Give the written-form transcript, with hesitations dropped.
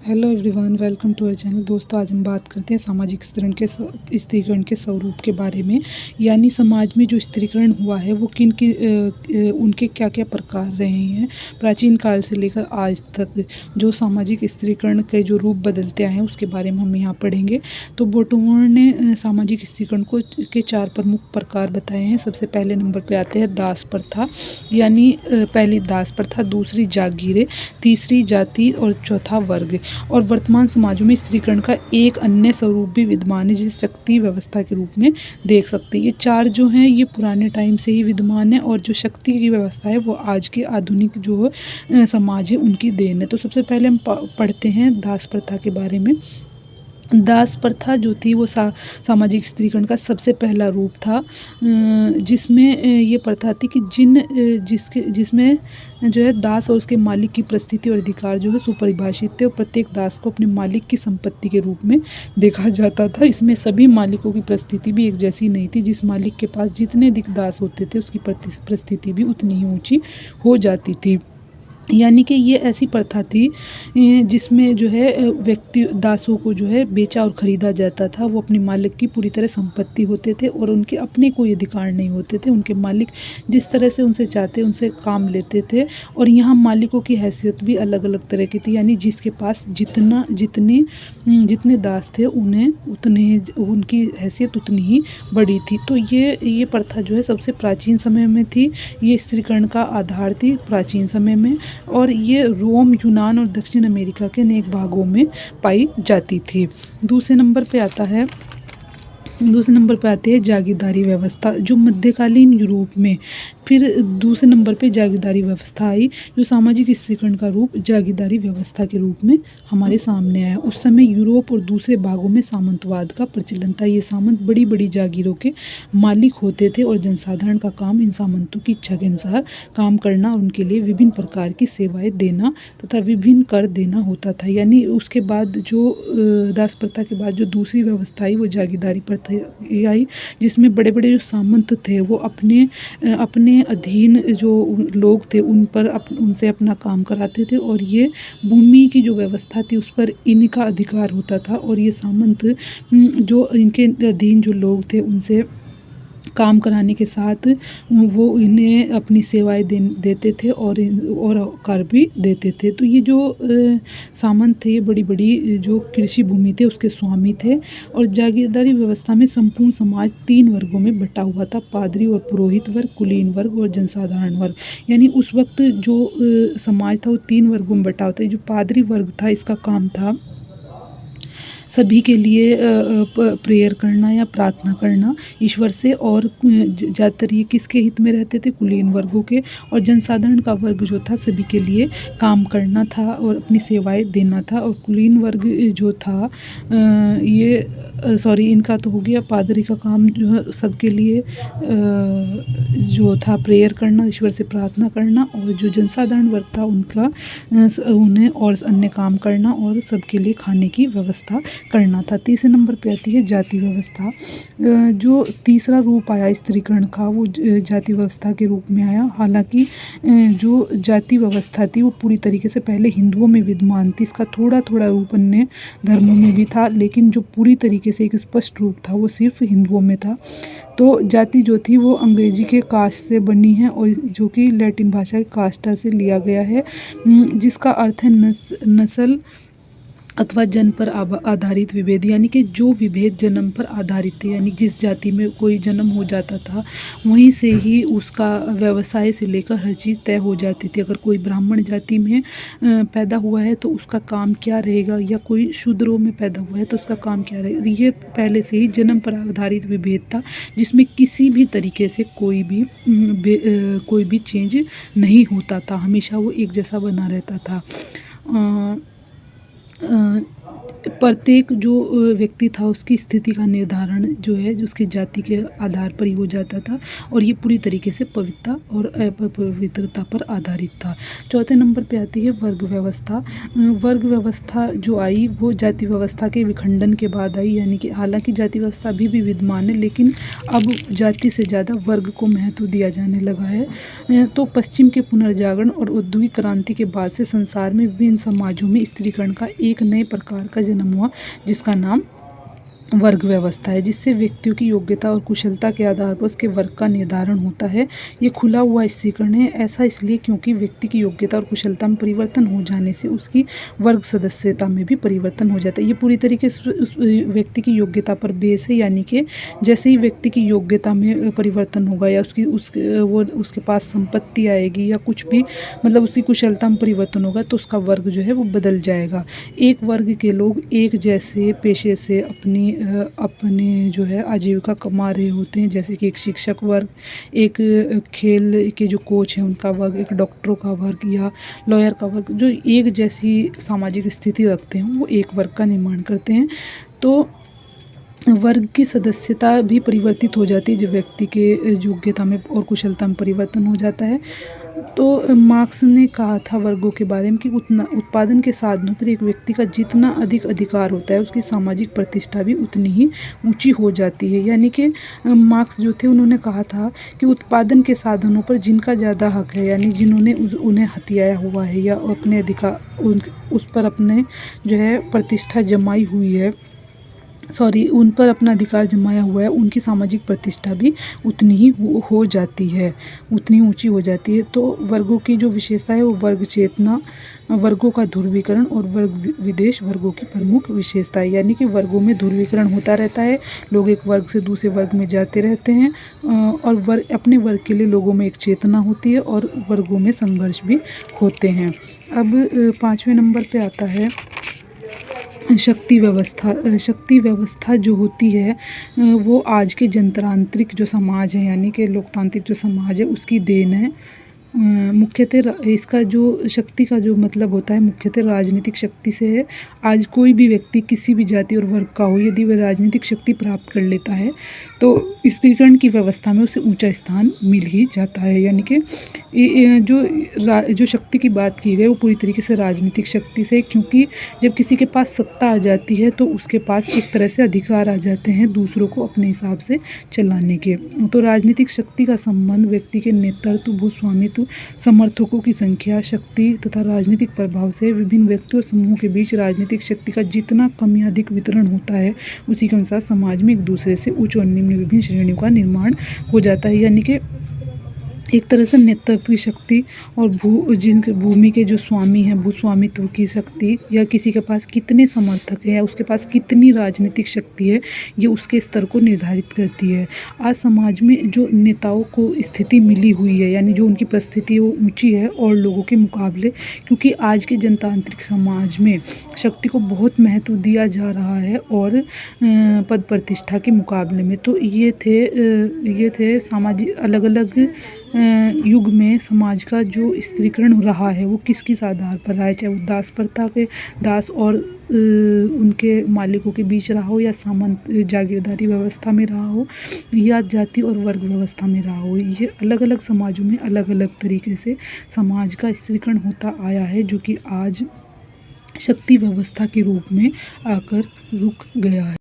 Hello everyone, welcome to our channel. दोस्तों, आज हम बात करते हैं सामाजिक स्त्रीकरण के स्वरूप के बारे में। यानी समाज में जो स्त्रीकरण हुआ है वो उनके क्या क्या प्रकार रहे हैं प्राचीन काल से लेकर आज तक। जो सामाजिक स्त्रीकरण के जो रूप बदलते आए हैं उसके बारे में हम यहाँ पढ़ेंगे। तो बोटोवर ने सामाजिक स्त्रीकरण के 4 प्रमुख प्रकार बताए हैं। सबसे पहले नंबर पर आते हैं दास प्रथा। यानी पहली दास प्रथा, दूसरी जागीरें, तीसरी जाति और चौथा वर्ग। और वर्तमान समाजों में स्त्रीकरण का एक अन्य स्वरूप भी विद्यमान है, जिसे शक्ति व्यवस्था के रूप में देख सकते हैं। ये 4 जो हैं ये पुराने टाइम से ही विद्यमान है, और जो शक्ति की व्यवस्था है वो आज के आधुनिक जो समाज है उनकी देन है। तो सबसे पहले हम पढ़ते हैं दास प्रथा के बारे में। दास प्रथा जो थी वो सामाजिक स्त्रीकरण का सबसे पहला रूप था, जिसमें ये प्रथा थी कि जिसमें जो है दास और उसके मालिक की परिस्थिति और अधिकार जो है सुपरिभाषित थे, और प्रत्येक दास को अपने मालिक की संपत्ति के रूप में देखा जाता था। इसमें सभी मालिकों की परिस्थिति भी एक जैसी नहीं थी। जिस मालिक के पास जितने अधिक दास होते थे उसकी परिस्थिति भी उतनी ही ऊँची हो जाती थी। यानी कि ये ऐसी प्रथा थी जिसमें जो है व्यक्ति दासों को जो है बेचा और ख़रीदा जाता था। वो अपने मालिक की पूरी तरह संपत्ति होते थे और उनके अपने कोई अधिकार नहीं होते थे। उनके मालिक जिस तरह से उनसे चाहते उनसे काम लेते थे। और यहाँ मालिकों की हैसियत भी अलग अलग तरह की थी। यानी जिसके पास जितने दास थे उन्हें उतने उनकी हैसियत उतनी ही बड़ी थी। तो ये प्रथा जो है सबसे प्राचीन समय में थी। ये स्त्रीकरण का आधार थी प्राचीन समय में, और ये रोम, यूनान और दक्षिण अमेरिका के अनेक भागों में पाई जाती थी। दूसरे नंबर पे आती है जागीरदारी व्यवस्था, जो मध्यकालीन यूरोप में। फिर दूसरे नंबर पे जागीरदारी व्यवस्था आई, जो सामाजिक स्त्रीकरण का रूप जागीरदारी व्यवस्था के रूप में हमारे सामने आया। उस समय यूरोप और दूसरे भागों में सामंतवाद का प्रचलन था। ये सामंत बड़ी बड़ी जागीरों के मालिक होते थे, और जनसाधारण का काम इन सामंतों की इच्छा के अनुसार काम करना और उनके लिए विभिन्न प्रकार की सेवाएं देना तथा विभिन्न कर देना होता था। यानी उसके बाद जो दास प्रथा के बाद जो दूसरी व्यवस्था आई वो जागीरदारी प्रथा आई, जिसमें बड़े बड़े जो सामंत थे वो अपने अधीन जो लोग थे उनसे अपना काम कराते थे, और ये भूमि की जो व्यवस्था थी उस पर इनका अधिकार होता था। और ये सामंत जो इनके अधीन जो लोग थे उनसे काम कराने के साथ वो इन्हें अपनी सेवाएं देते थे और कर भी देते थे। तो ये जो सामंत थे ये बड़ी बड़ी जो कृषि भूमि थे उसके स्वामी थे। और जागीरदारी व्यवस्था में संपूर्ण समाज 3 वर्गों में बटा हुआ था: पादरी और पुरोहित वर्ग, कुलीन वर्ग और जनसाधारण वर्ग। यानी उस वक्त जो समाज था वो 3 वर्गों में बटा हुआ था। जो पादरी वर्ग था इसका काम था सभी के लिए प्रेयर करना या प्रार्थना करना ईश्वर से, और ज़्यादातर ये किसके हित में रहते थे? कुलीन वर्गों के। और जनसाधारण का वर्ग जो था सभी के लिए काम करना था और अपनी सेवाएं देना था। और कुलीन वर्ग जो था इनका तो हो गया, पादरी का काम जो है सबके लिए जो था प्रेयर करना, ईश्वर से प्रार्थना करना। और जो जनसाधारण वर्ग था उन्हें और अन्य काम करना और सबके लिए खाने की व्यवस्था करना था। तीसरे नंबर पे आती है जाति व्यवस्था। जो तीसरा रूप आया स्त्रीकरण का वो जाति व्यवस्था के रूप में आया। हालांकि जो जाति व्यवस्था थी वो पूरी तरीके से पहले हिंदुओं में विद्यमान थी। इसका थोड़ा थोड़ा रूप अन्य धर्मों में भी था, लेकिन जो पूरी तरीके से एक स्पष्ट रूप था वो सिर्फ हिंदुओं में था। तो जाति जो थी वो अंग्रेजी के कास्ट से बनी है, और जो कि लैटिन भाषा के कास्टा से लिया गया है, जिसका अर्थ है नस्ल अथवा जन्म पर आधारित विभेद। यानी कि जो विभेद जन्म पर आधारित थे, यानी जिस जाति में कोई जन्म हो जाता था वहीं से ही उसका व्यवसाय से लेकर हर चीज़ तय हो जाती थी। अगर कोई ब्राह्मण जाति में पैदा हुआ है तो उसका काम क्या रहेगा, या कोई शूद्रों में पैदा हुआ है तो उसका काम क्या रहेगा। ये पहले से ही जन्म पर आधारित विभेद था, जिसमें किसी भी तरीके से कोई भी चेंज नहीं होता था। हमेशा वो एक जैसा बना रहता था। प्रत्येक जो व्यक्ति था उसकी स्थिति का निर्धारण जो है जो उसकी जाति के आधार पर ही हो जाता था और ये पूरी तरीके से पवित्रता और अपवित्रता पर आधारित था। चौथे नंबर पे आती है वर्ग व्यवस्था। वर्ग व्यवस्था जो आई वो जाति व्यवस्था के विखंडन के बाद आई, यानी कि हालांकि जाति व्यवस्था अभी भी विद्यमान है लेकिन अब जाति से ज़्यादा वर्ग को महत्व दिया जाने लगा है। तो पश्चिम के पुनर्जागरण और औद्योगिक क्रांति के बाद से संसार में विभिन्न समाजों में स्त्रीकरण का एक नए प्रकार का जन्म हुआ जिसका नाम वर्ग व्यवस्था है, जिससे व्यक्तियों की योग्यता और कुशलता के आधार पर उसके वर्ग का निर्धारण होता है। ये खुला हुआ स्त्रीकरण है, ऐसा इसलिए क्योंकि व्यक्ति की योग्यता और कुशलता में परिवर्तन हो जाने से उसकी वर्ग सदस्यता में भी परिवर्तन हो जाता है। ये पूरी तरीके से उस व्यक्ति की योग्यता पर बेस है, यानी कि जैसे ही व्यक्ति की योग्यता में परिवर्तन होगा या उसके पास संपत्ति आएगी या कुछ भी मतलब उसकी कुशलता में परिवर्तन होगा तो उसका वर्ग जो है वो बदल जाएगा। एक वर्ग के लोग एक जैसे पेशे से अपने जो है आजीविका कमा रहे होते हैं, जैसे कि एक शिक्षक वर्ग, एक खेल के जो कोच हैं उनका वर्ग, एक डॉक्टरों का वर्ग या लॉयर का वर्ग, जो एक जैसी सामाजिक स्थिति रखते हैं वो एक वर्ग का निर्माण करते हैं। तो वर्ग की सदस्यता भी परिवर्तित हो जाती है जब व्यक्ति के योग्यता में और कुशलता में परिवर्तन हो जाता है। तो मार्क्स ने कहा था वर्गों के बारे में कि उतना उत्पादन के साधनों पर एक व्यक्ति का जितना अधिक अधिकार होता है उसकी सामाजिक प्रतिष्ठा भी उतनी ही ऊंची हो जाती है। यानी कि मार्क्स जो थे उन्होंने कहा था कि उत्पादन के साधनों पर जिनका ज़्यादा हक है, यानी जिन्होंने उन्हें हथियाया हुआ है या अपने अधिकार उस पर अपने जो है प्रतिष्ठा जमाई हुई है, उन पर अपना अधिकार जमाया हुआ है, उनकी सामाजिक प्रतिष्ठा भी उतनी ही हो जाती है, उतनी ऊंची हो जाती है। तो वर्गों की जो विशेषता है वो वर्ग चेतना, वर्गों का ध्रुवीकरण और वर्ग विदेश वर्गों की प्रमुख विशेषता है। यानी कि वर्गों में ध्रुवीकरण होता रहता है, लोग एक वर्ग से दूसरे वर्ग में जाते रहते हैं और अपने वर्ग के लिए लोगों में एक चेतना होती है और वर्गों में संघर्ष भी होते हैं। अब 5वें नंबर पे आता है शक्ति व्यवस्था। शक्ति व्यवस्था जो होती है वो आज के जनतांत्रिक जो समाज है, यानी कि लोकतांत्रिक जो समाज है उसकी देन है। मुख्यतः इसका जो शक्ति का जो मतलब होता है मुख्यतः राजनीतिक शक्ति से है। आज कोई भी व्यक्ति किसी भी जाति और वर्ग का हो, यदि वह राजनीतिक शक्ति प्राप्त कर लेता है तो स्त्रीकरण की व्यवस्था में उसे ऊंचा स्थान मिल ही जाता है। यानी कि जो शक्ति की बात की गई वो पूरी तरीके से राजनीतिक शक्ति से, क्योंकि जब किसी के पास सत्ता आ जाती है तो उसके पास एक तरह से अधिकार आ जाते हैं दूसरों को अपने हिसाब से चलाने के। तो राजनीतिक शक्ति का संबंध व्यक्ति के नेतृत्व, भूस्वामित्व, समर्थकों की संख्या, शक्ति तथा राजनीतिक प्रभाव से। विभिन्न व्यक्तियों और समूहों के बीच राजनीतिक शक्ति का जितना कम या अधिक वितरण होता है उसी के अनुसार समाज में एक दूसरे से उच्च और निम्न विभिन्न श्रेणियों का निर्माण हो जाता है। यानी कि एक तरह से नेतृत्व की शक्ति और जिनके भूमि के जो स्वामी हैं भूस्वामित्व की शक्ति, या किसी के पास कितने समर्थक हैं या उसके पास कितनी राजनीतिक शक्ति है, ये उसके स्तर को निर्धारित करती है। आज समाज में जो नेताओं को स्थिति मिली हुई है, यानी जो उनकी परिस्थिति वो ऊंची है और लोगों के मुकाबले, क्योंकि आज के जनतांत्रिक समाज में शक्ति को बहुत महत्व दिया जा रहा है और पद प्रतिष्ठा के मुकाबले में। तो ये थे सामाजिक अलग अलग युग में समाज का जो स्त्रीकरण रहा है वो किस किस आधार पर रहा है, चाहे वो दास प्रथा के दास और उनके मालिकों के बीच रहा हो, या सामंत जागीरदारी व्यवस्था में रहा हो, या जाति और वर्ग व्यवस्था में रहा हो। ये अलग अलग समाजों में अलग अलग तरीके से समाज का स्त्रीकरण होता आया है, जो कि आज शक्ति व्यवस्था के रूप में आकर रुक गया है।